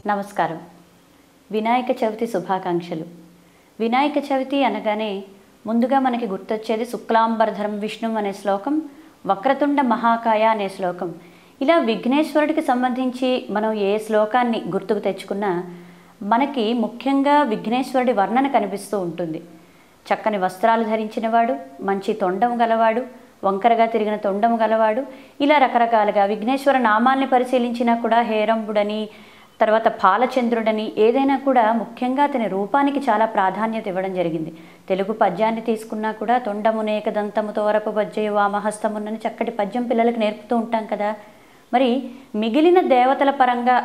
నమస్కారం. వినాయక చవితి శుభాకాంక్షలు. వినాయక చవితి అనగానే ముందుగా మనకి గుర్తొచ్చేది శుక్లాంబరధరం విష్ణుం అనే శ్లోకం, వక్రతుండ మహాకాయ అనే శ్లోకం. ఇలా విఘ్నేశ్వరుడికి సంబంధించి మనం ఏ శ్లోకాన్ని గుర్తుకు తెచ్చుకున్నా మనకి ముఖ్యంగా విఘ్నేశ్వరుడి వర్ణన కనిపిస్తూ ఉంటుంది. చక్కని వస్త్రాలు ధరించినవాడు, మంచి తొండం గలవాడు, వంకరగా తిరిగిన తొండము గలవాడు, ఇలా రకరకాలుగా విఘ్నేశ్వర నామాల్ని పరిశీలించినా కూడా హేరంబుడని, తర్వాత పాలచంద్రుడని, ఏదైనా కూడా ముఖ్యంగా అతని రూపానికి చాలా ప్రాధాన్యత ఇవ్వడం జరిగింది. తెలుగు పద్యాన్ని తీసుకున్నా కూడా తొండమునేక దంతము తోరపు బజ్జయ వామహస్తమునని చక్కటి పద్యం పిల్లలకు నేర్పుతూ ఉంటాం కదా. మరి మిగిలిన దేవతల పరంగా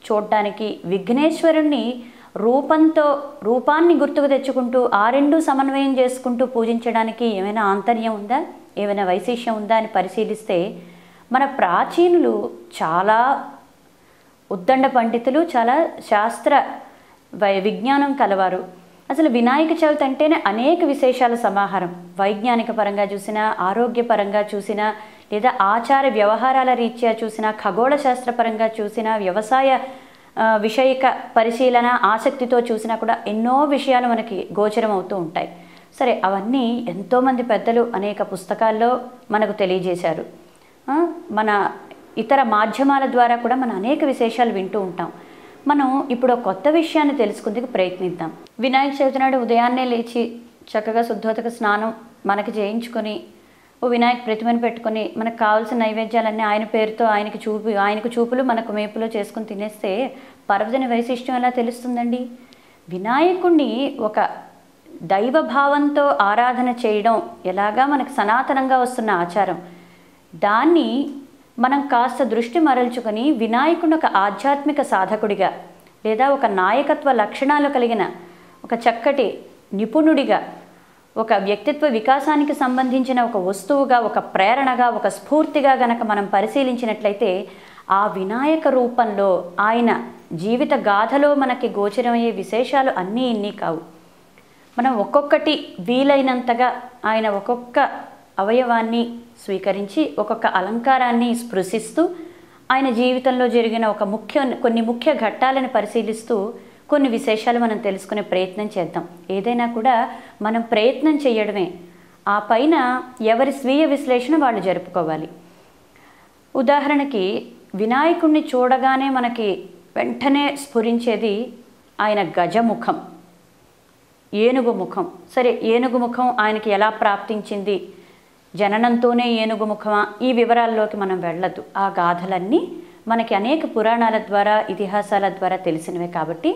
చూడడానికి విఘ్నేశ్వరుణ్ణి రూపాన్ని గుర్తుకు తెచ్చుకుంటూ ఆ రెండు సమన్వయం చేసుకుంటూ పూజించడానికి ఏమైనా ఆంతర్యం ఉందా, ఏమైనా వైశిష్యం ఉందా అని పరిశీలిస్తే మన ప్రాచీనులు చాలా ఉద్దండ పండితులు, చాలా శాస్త్ర విజ్ఞానం కలవారు. అసలు వినాయక చవితి అంటేనే అనేక విశేషాల సమాహారం. వైజ్ఞానిక పరంగా చూసినా, ఆరోగ్యపరంగా చూసినా, లేదా ఆచార వ్యవహారాల రీత్యా చూసినా, ఖగోళ శాస్త్రపరంగా చూసినా, వ్యవసాయ విషయక పరిశీలన ఆసక్తితో చూసినా కూడా ఎన్నో విషయాలు మనకి గోచరం అవుతూ ఉంటాయి. సరే, అవన్నీ ఎంతోమంది పెద్దలు అనేక పుస్తకాల్లో మనకు తెలియజేశారు. మన ఇతర మాధ్యమాల ద్వారా కూడా మనం అనేక విశేషాలు వింటూ ఉంటాం. మనం ఇప్పుడు కొత్త విషయాన్ని తెలుసుకుందుకు ప్రయత్నిద్దాం. వినాయక చవితి నాడు ఉదయాన్నే లేచి చక్కగా శుద్ధోదక స్నానం మనకి చేయించుకొని ఓ వినాయక ప్రతిమను పెట్టుకొని మనకు కావాల్సిన నైవేద్యాలన్నీ ఆయన పేరుతో ఆయనకు చూపులు మనకు మేపులో చేసుకుని తినేస్తే పర్వదిన వైశిష్ట్యం ఎలా తెలుస్తుందండి? వినాయకుణ్ణి ఒక దైవభావంతో ఆరాధన చేయడం ఎలాగా మనకు సనాతనంగా వస్తున్న ఆచారం. దాన్ని మనం కాస్త దృష్టి మరల్చుకొని వినాయకుని ఒక ఆధ్యాత్మిక సాధకుడిగా, లేదా ఒక నాయకత్వ లక్షణాలు కలిగిన ఒక చక్కటి నిపుణుడిగా, ఒక వ్యక్తిత్వ వికాసానికి సంబంధించిన ఒక వస్తువుగా, ఒక ప్రేరణగా, ఒక స్ఫూర్తిగా గనక మనం పరిశీలించినట్లయితే ఆ వినాయక రూపంలో ఆయన జీవిత గాథలో మనకి గోచరమయ్యే విశేషాలు అన్నీ ఇన్ని కావు. మనం ఒక్కొక్కటి వీలైనంతగా ఆయన ఒక్కొక్క అవయవాన్ని స్వీకరించి ఒక్కొక్క అలంకారాన్ని స్పృశిస్తూ ఆయన జీవితంలో జరిగిన కొన్ని ముఖ్య ఘట్టాలను పరిశీలిస్తూ కొన్ని విశేషాలు మనం తెలుసుకునే ప్రయత్నం చేద్దాం. ఏదైనా కూడా మనం ప్రయత్నం చేయడమే, ఆ పైన ఎవరి స్వీయ విశ్లేషణ వాళ్ళు జరుపుకోవాలి. ఉదాహరణకి వినాయకుడిని చూడగానే మనకి వెంటనే స్ఫురించేది ఆయన గజముఖం, ఏనుగు ముఖం. సరే, ఏనుగు ముఖం ఆయనకి ఎలా ప్రాప్తించింది, జననంతోనే ఏనుగు ముఖమా, ఈ వివరాల్లోకి మనం వెళ్ళద్దు. ఆ గాథలన్నీ మనకి అనేక పురాణాల ద్వారా, ఇతిహాసాల ద్వారా తెలిసినవే. కాబట్టి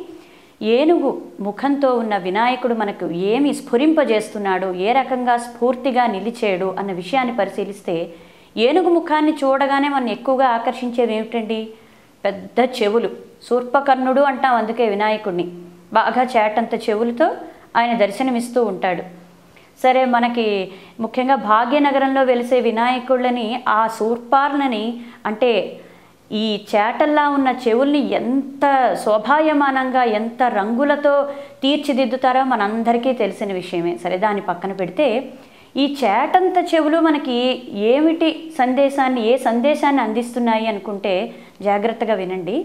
ఏనుగు ముఖంతో ఉన్న వినాయకుడు మనకు ఏమి స్ఫురింపజేస్తున్నాడు, ఏ రకంగా స్ఫూర్తిగా నిలిచాడు అన్న విషయాన్ని పరిశీలిస్తే ఏనుగు ముఖాన్ని చూడగానే మనం ఎక్కువగా ఆకర్షించేది ఏమిటండి? పెద్ద చెవులు, శూర్పకర్ణుడు అంటాం. అందుకే వినాయకుడిని బాగా చేటంత చెవులతో ఆయన దర్శనమిస్తూ ఉంటాడు. సరే, మనకి ముఖ్యంగా భాగ్యనగరంలో వెలిసే వినాయకుళ్ళని, ఆ శూర్పార్లని అంటే ఈ చేటల్లా ఉన్న చెవుల్ని ఎంత శోభాయమానంగా, ఎంత రంగులతో తీర్చిదిద్దుతారో మనందరికీ తెలిసిన విషయమే. సరే, దాన్ని పక్కన పెడితే ఈ చేటంత చెవులు మనకి ఏ సందేశాన్ని అందిస్తున్నాయి అనుకుంటే జాగ్రత్తగా వినండి.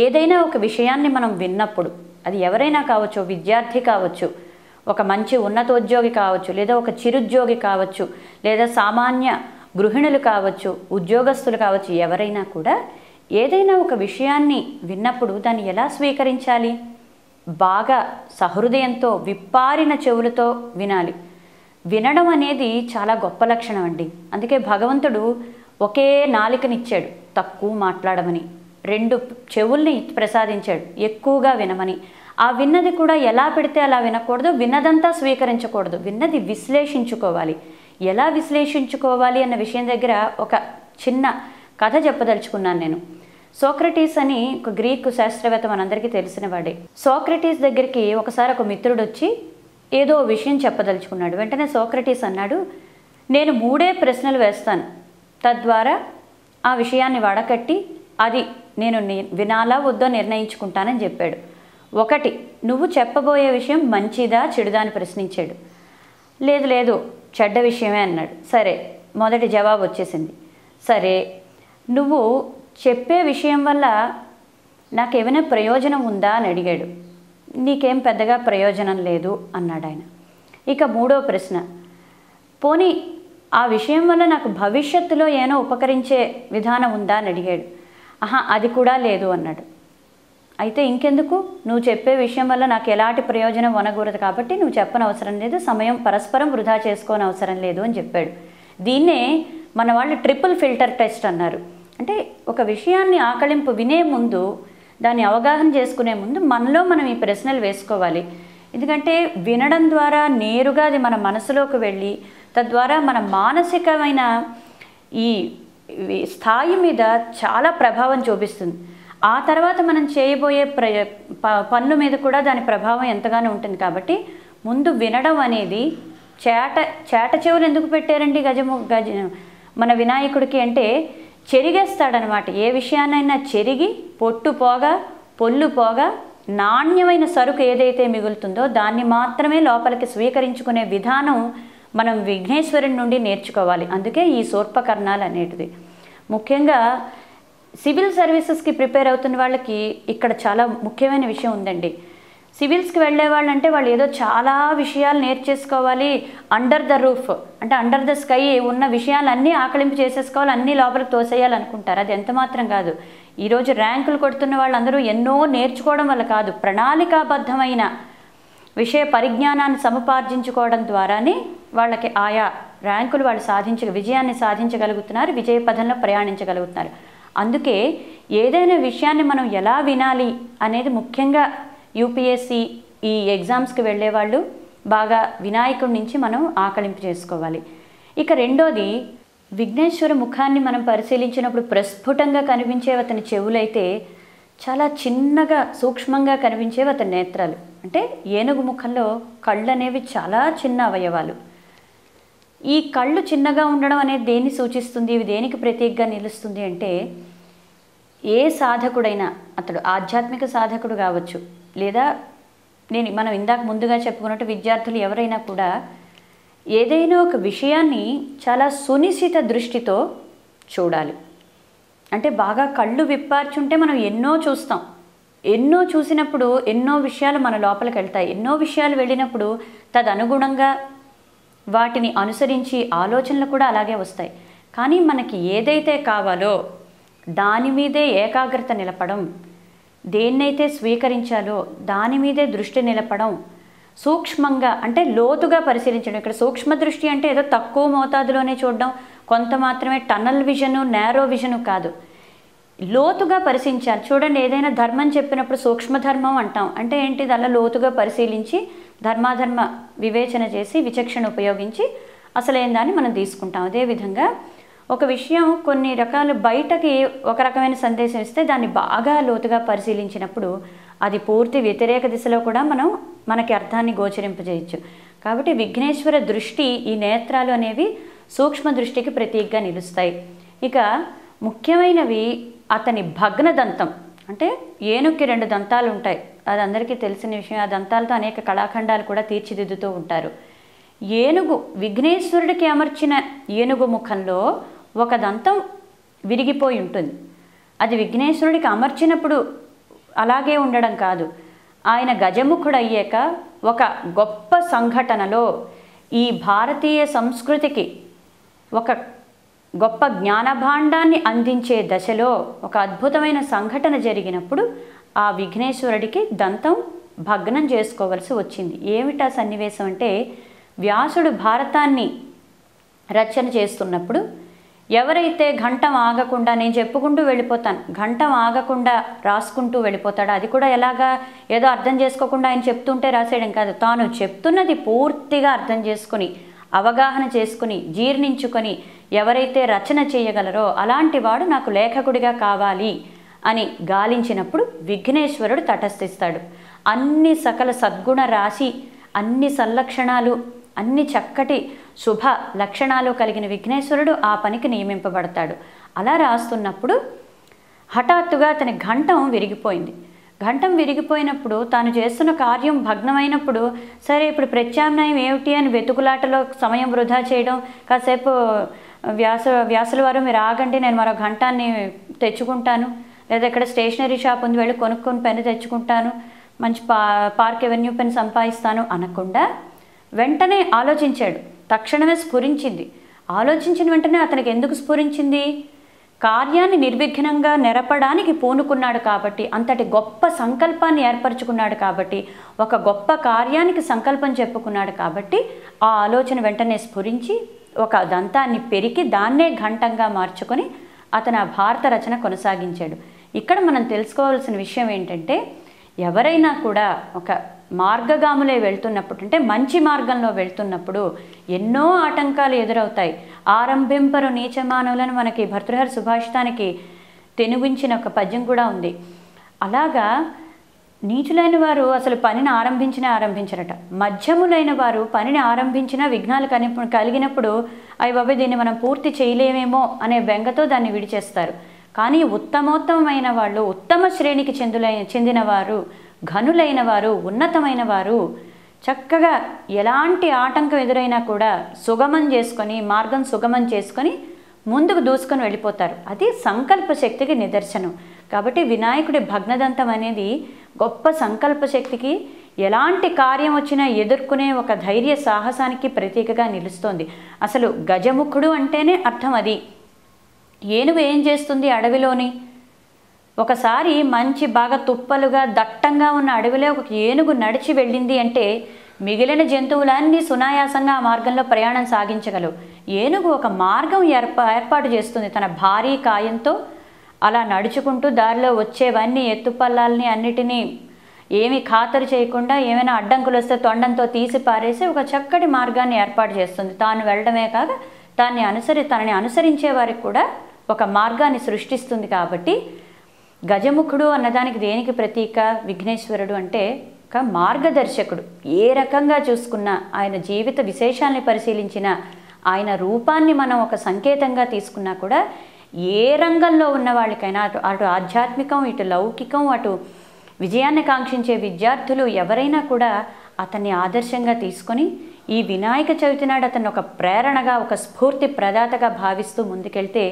ఏదైనా ఒక విషయాన్ని మనం విన్నప్పుడు, అది ఎవరైనా కావచ్చు, విద్యార్థి కావచ్చు, ఒక మంచి ఉన్నతోద్యోగి కావచ్చు, లేదా ఒక చిరుద్యోగి కావచ్చు, లేదా సామాన్య గృహిణులు కావచ్చు, ఉద్యోగస్తులు కావచ్చు, ఎవరైనా కూడా ఏదైనా ఒక విషయాన్ని విన్నప్పుడు దాన్ని ఎలా స్వీకరించాలి? బాగా సహృదయంతో, విప్పారిన చెవులతో వినాలి. వినడం అనేది చాలా గొప్ప లక్షణం అండి. అందుకే భగవంతుడు ఒకే నాలికనిచ్చాడు తక్కువ మాట్లాడమని, 2 చెవుల్ని ప్రసాదించాడు ఎక్కువగా వినమని. ఆ విన్నది కూడా ఎలా పెడితే అలా వినకూడదు, విన్నదంతా స్వీకరించకూడదు, విన్నది విశ్లేషించుకోవాలి. ఎలా విశ్లేషించుకోవాలి అన్న విషయం దగ్గర ఒక చిన్న కథ చెప్పదలుచుకున్నాను నేను. సోక్రటీస్ అని ఒక గ్రీకు శాస్త్రవేత్త మనందరికీ తెలిసిన వాడే. సోక్రటీస్ దగ్గరికి ఒకసారి ఒక మిత్రుడు వచ్చి ఏదో విషయం చెప్పదలుచుకున్నాడు. వెంటనే సోక్రటీస్ అన్నాడు, నేను 3 ప్రశ్నలు వేస్తాను, తద్వారా ఆ విషయాన్ని వడకట్టి అది నేను వినాలా వద్దో నిర్ణయించుకుంటానని చెప్పాడు. 1, నువ్వు చెప్పబోయే విషయం మంచిదా చెడుదా అని ప్రశ్నించాడు. లేదు చెడ్డ విషయమే అన్నాడు. సరే, మొదటి జవాబు వచ్చేసింది. సరే, నువ్వు చెప్పే విషయం వల్ల నాకేమైనా ప్రయోజనం ఉందా అని అడిగాడు. నీకేం పెద్దగా ప్రయోజనం లేదు అన్నాడు ఆయన. ఇక మూడో ప్రశ్న, పోనీ ఆ విషయం వల్ల నాకు భవిష్యత్తులో ఏమైనా ఉపకరించే విధానం ఉందా అని అడిగాడు. అది కూడా లేదు అన్నాడు. అయితే ఇంకెందుకు, నువ్వు చెప్పే విషయం వల్ల నాకు ఎలాంటి ప్రయోజనం వనకూడదు కాబట్టి నువ్వు చెప్పనవసరం లేదు, సమయం పరస్పరం వృధా చేసుకోని అవసరం లేదు అని చెప్పాడు. దీన్నే మన వాళ్ళు ట్రిపుల్ ఫిల్టర్ టెస్ట్ అన్నారు. అంటే ఒక విషయాన్ని ఆకళింపు వినే ముందు, దాన్ని అవగాహన చేసుకునే ముందు మనలో మనం ఈ ప్రశ్నలు వేసుకోవాలి. ఎందుకంటే వినడం ద్వారా నేరుగా అది మన మనసులోకి వెళ్ళి తద్వారా మన మానసికమైన ఈ స్థాయి మీద చాలా ప్రభావం చూపిస్తుంది. ఆ తర్వాత మనం చేయబోయే పనుల మీద కూడా దాని ప్రభావం ఎంతగానో ఉంటుంది. కాబట్టి ముందు వినడం అనేది చేట చెవులు ఎందుకు పెట్టారండి మన వినాయకుడికి అంటే చెరిగేస్తాడనమాట. ఏ విషయాన్నైనా చెరిగి పొట్టు పోగా పొల్లు పోగా నాణ్యమైన సరుకు ఏదైతే మిగులుతుందో దాన్ని మాత్రమే లోపలికి స్వీకరించుకునే విధానం మనం విఘ్నేశ్వరుని నుండి నేర్చుకోవాలి. అందుకే ఈ శూర్పకర్ణాలు అనేటిది. ముఖ్యంగా సివిల్ సర్వీసెస్కి ప్రిపేర్ అవుతున్న వాళ్ళకి ఇక్కడ చాలా ముఖ్యమైన విషయం ఉందండి. సివిల్స్కి వెళ్ళే వాళ్ళంటే వాళ్ళు ఏదో చాలా విషయాలు నేర్చేసుకోవాలి, అండర్ ద రూఫ్ అంటే అండర్ ద స్కై ఉన్న విషయాలన్నీ ఆకలింపు చేసేసుకోవాలి, అన్నీ లోపలికి తోసేయాలి అనుకుంటారు. అది ఎంత మాత్రం కాదు. ఈరోజు ర్యాంకులు కొడుతున్న వాళ్ళందరూ ఎన్నో నేర్చుకోవడం వల్ల కాదు, ప్రణాళికాబద్ధమైన విషయ పరిజ్ఞానాన్ని సముపార్జించుకోవడం ద్వారానే వాళ్ళకి ఆయా ర్యాంకులు వాళ్ళు విజయాన్ని సాధించగలుగుతున్నారు, విజయ పథంలో ప్రయాణించగలుగుతున్నారు. అందుకే ఏదైనా విషయాన్ని మనం ఎలా వినాలి అనేది ముఖ్యంగా యూపీఎస్సి ఈ ఎగ్జామ్స్కి వెళ్ళేవాళ్ళు బాగా వినాయకుడి నుంచి మనం ఆకలింపు చేసుకోవాలి. ఇక రెండోది, విఘ్నేశ్వర ముఖాన్ని మనం పరిశీలించినప్పుడు ప్రస్ఫుటంగా కనిపించేవి అతని చెవులైతే చాలా చిన్నగా సూక్ష్మంగా కనిపించేవి అతని నేత్రాలు. అంటే ఏనుగు ముఖంలో కళ్ళు అనేవి చాలా చిన్న అవయవాలు. ఈ కళ్ళు చిన్నగా ఉండడం అనేది దేన్ని సూచిస్తుంది, ఇవి దేనికి ప్రతీకగా నిలుస్తుంది అంటే ఏ సాధకుడైనా, అతడు ఆధ్యాత్మిక సాధకుడు కావచ్చు లేదా మనం ఇందాక ముందుగా చెప్పుకున్నట్టు విద్యార్థులు ఎవరైనా కూడా ఏదైనా ఒక విషయాన్ని చాలా సునిశిత దృష్టితో చూడాలి. అంటే బాగా కళ్ళు విప్పార్చుంటే మనం ఎన్నో చూస్తాం, ఎన్నో చూసినప్పుడు ఎన్నో విషయాలు మన లోపలికి వెళ్తాయి. ఎన్నో విషయాలు వెళ్ళినప్పుడు తదనుగుణంగా వాటిని అనుసరించి ఆలోచనలు కూడా అలాగే వస్తాయి. కానీ మనకి ఏదైతే కావాలో దాని మీదే ఏకాగ్రత నిలపడం, దేన్నైతే స్వీకరించాలో దాని మీదే దృష్టి నిలపడం, సూక్ష్మంగా అంటే లోతుగా పరిశీలించడం. ఇక్కడ సూక్ష్మ దృష్టి అంటే ఏదో తక్కువ మోతాదులోనే చూడడం, కొంత మాత్రమే టనల్ విజను, నేరో విజను కాదు, లోతుగా పరిశీలించాలి. చూడండి, ఏదైనా ధర్మం చెప్పినప్పుడు సూక్ష్మధర్మం అంటాం. అంటే ఏంటిది, అలా లోతుగా పరిశీలించి ధర్మాధర్మ వివేచన చేసి విచక్షణ ఉపయోగించి అసలైన దాన్ని మనం తీసుకుంటాం. అదేవిధంగా ఒక విషయం కొన్ని రకాలు బయటకి ఒక రకమైన సందేశం ఇస్తే దాన్ని బాగా లోతుగా పరిశీలించినప్పుడు అది పూర్తి వ్యతిరేక దిశలో కూడా మనకి అర్థాన్ని గోచరింపజేయచ్చు. కాబట్టి విఘ్నేశ్వర దృష్టి, ఈ నేత్రాలు అనేవి సూక్ష్మ దృష్టికి ప్రతీకగా నిలుస్తాయి. ఇక ముఖ్యమైనవి అతని భగ్న దంతం. అంటే ఏనుగుకి 2 దంతాలు ఉంటాయి, అది అందరికీ తెలిసిన విషయం. ఆ దంతాలతో అనేక కళాఖండాలు కూడా తీర్చిదిద్దుతూ ఉంటారు. ఏనుగు విఘ్నేశ్వరుడికి అమర్చిన ఏనుగు ముఖంలో ఒక దంతం విరిగిపోయి ఉంటుంది. అది విఘ్నేశ్వరుడికి అమర్చినప్పుడు అలాగే ఉండడం కాదు, ఆయన గజముఖుడు అయ్యాక ఒక గొప్ప సంఘటనలో ఈ భారతీయ సంస్కృతికి ఒక గొప్ప జ్ఞానభాండాన్ని అందించే దశలో ఒక అద్భుతమైన సంఘటన జరిగినప్పుడు ఆ విఘ్నేశ్వరుడికి దంతం భగ్నం చేసుకోవలసి వచ్చింది. ఏమిటా సన్నివేశం అంటే, వ్యాసుడు భారతాన్ని రచన చేస్తున్నప్పుడు ఎవరైతే ఘంటం ఆగకుండా, నేను చెప్పుకుంటూ వెళ్ళిపోతాను, ఘంటం ఆగకుండా రాసుకుంటూ వెళ్ళిపోతాడో, అది కూడా ఎలాగా ఏదో అర్థం చేసుకోకుండా ఆయన చెప్తుంటే రాసేయడం కాదు, తాను చెప్తున్నది పూర్తిగా అర్థం చేసుకుని అవగాహన చేసుకుని జీర్ణించుకొని ఎవరైతే రచన చేయగలరో అలాంటి వాడు నాకు లేఖకుడిగా కావాలి అని గాలించినప్పుడు విఘ్నేశ్వరుడు తటస్థిస్తాడు. అన్ని సకల సద్గుణ రాశి, అన్ని సల్లక్షణాలు, అన్ని చక్కటి శుభ లక్షణాలు కలిగిన విఘ్నేశ్వరుడు ఆ పనికి నియమింపబడతాడు. అలా రాస్తున్నప్పుడు హఠాత్తుగా అతని ఘంటం విరిగిపోయింది. ఘంటం విరిగిపోయినప్పుడు తాను చేస్తున్న కార్యం భగ్నమైనప్పుడు సరే ఇప్పుడు ప్రత్యామ్నాయం ఏమిటి అని వెతుకులాటలో సమయం వృధా చేయడం, కాసేపు వ్యాసుల వారు మీరు ఆగండి నేను మరో ఘంటాన్ని తెచ్చుకుంటాను లేదా ఇక్కడ స్టేషనరీ షాప్ ఉంది వెళ్ళి కొనుక్కొని పెన్ను తెచ్చుకుంటాను, మంచి పార్క్ ఎవెన్యూ పెన్ సంపాదిస్తాను అనకుండా వెంటనే ఆలోచించాడు. తక్షణమే స్ఫురించింది. ఆలోచించిన వెంటనే అతనికి ఎందుకు స్ఫురించింది? కార్యాన్ని నిర్విఘ్నంగా నెరపడానికి పూనుకున్నాడు కాబట్టి, అంతటి గొప్ప సంకల్పాన్ని ఏర్పరచుకున్నాడు కాబట్టి, ఒక గొప్ప కార్యానికి సంకల్పం చెప్పుకున్నాడు కాబట్టి ఆ ఆలోచన వెంటనే స్ఫురించి ఒక దంతాన్ని పెరికి దాన్నే ఘంటంగా మార్చుకొని అతను ఆ భారత రచన కొనసాగించాడు. ఇక్కడ మనం తెలుసుకోవాల్సిన విషయం ఏంటంటే, ఎవరైనా కూడా ఒక మార్గగాములే వెళ్తున్నప్పుడు, అంటే మంచి మార్గంలో వెళ్తున్నప్పుడు ఎన్నో ఆటంకాలు ఎదురవుతాయి. ఆరంభింపరు నీచమానవులను మనకి భర్తృహరి సుభాషితానికి తెనుగుంచిన ఒక పద్యం కూడా ఉంది. అలాగా నీచులైన వారు అసలు పనిని ఆరంభించరట. మధ్యములైన వారు పనిని ఆరంభించినా విఘ్నాలు కలిగినప్పుడు అవి బాబే దీన్ని మనం పూర్తి చేయలేమేమో అనే బెంగతో దాన్ని విడిచేస్తారు. కానీ ఉత్తమోత్తమైన వాళ్ళు, ఉత్తమ శ్రేణికి చెందిన వారు, ఘనులైన వారు, ఉన్నతమైన వారు చక్కగా ఎలాంటి ఆటంకం ఎదురైనా కూడా మార్గం సుగమం చేసుకొని ముందుకు దూసుకొని వెళ్ళిపోతారు. అది సంకల్ప శక్తికి నిదర్శనం. కాబట్టి వినాయకుడి భగ్నదంతం అనేది గొప్ప సంకల్ప శక్తికి, ఎలాంటి కార్యం వచ్చినా ఎదుర్కొనే ఒక ధైర్య సాహసానికి ప్రతీకగా నిలుస్తోంది. అసలు గజముఖుడు అంటేనే అర్థం అది. ఏనుగు ఏం చేస్తుంది అడవిలోని? ఒకసారి మంచి బాగా తుప్పలుగా దట్టంగా ఉన్న అడవిలో ఒక ఏనుగు నడిచి వెళ్ళింది అంటే మిగిలిన జంతువులన్నీ సునాయాసంగా ఆ మార్గంలో ప్రయాణం సాగించగలవు. ఏనుగు ఒక మార్గం ఏర్పాటు చేస్తుంది తన భారీ కాయంతో. అలా నడుచుకుంటూ దారిలో వచ్చేవన్నీ ఎత్తుపల్లాలని అన్నిటినీ ఏమి ఖాతరు చేయకుండా, ఏమైనా అడ్డంకులు వస్తే తొండంతో తీసి పారేసి ఒక చక్కటి మార్గాన్ని ఏర్పాటు చేస్తుంది. తాను వెళ్ళడమే కాక తనని అనుసరించే వారికి కూడా ఒక మార్గాన్ని సృష్టిస్తుంది. కాబట్టి గజముఖుడు అన్నదానికి దేనికి ప్రతీక? విఘ్నేశ్వరుడు అంటే ఒక మార్గదర్శకుడు. ఏ రకంగా చూసుకున్నా, ఆయన జీవిత విశేషాలని పరిశీలించిన, ఆయన రూపాన్ని మనం ఒక సంకేతంగా తీసుకున్నా కూడా ఏ రంగంలో ఉన్న వాళ్ళకైనా, అటు ఆధ్యాత్మికం, ఇటు లౌకికం, అటు విజయాన్ని కాంక్షించే విద్యార్థులు ఎవరైనా కూడా అతన్ని ఆదర్శంగా తీసుకొని ఈ వినాయక చవితి నాడు అతన్ని ఒక ప్రేరణగా, ఒక స్ఫూర్తి ప్రదాతగా భావిస్తూ ముందుకెళ్తే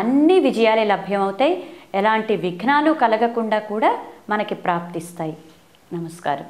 అన్ని విజయాలే లభ్యమవుతాయి. ఎలాంటి విఘ్నాలు కలగకుండా కూడా మనకి ప్రాప్తిస్తాయి. నమస్కారం.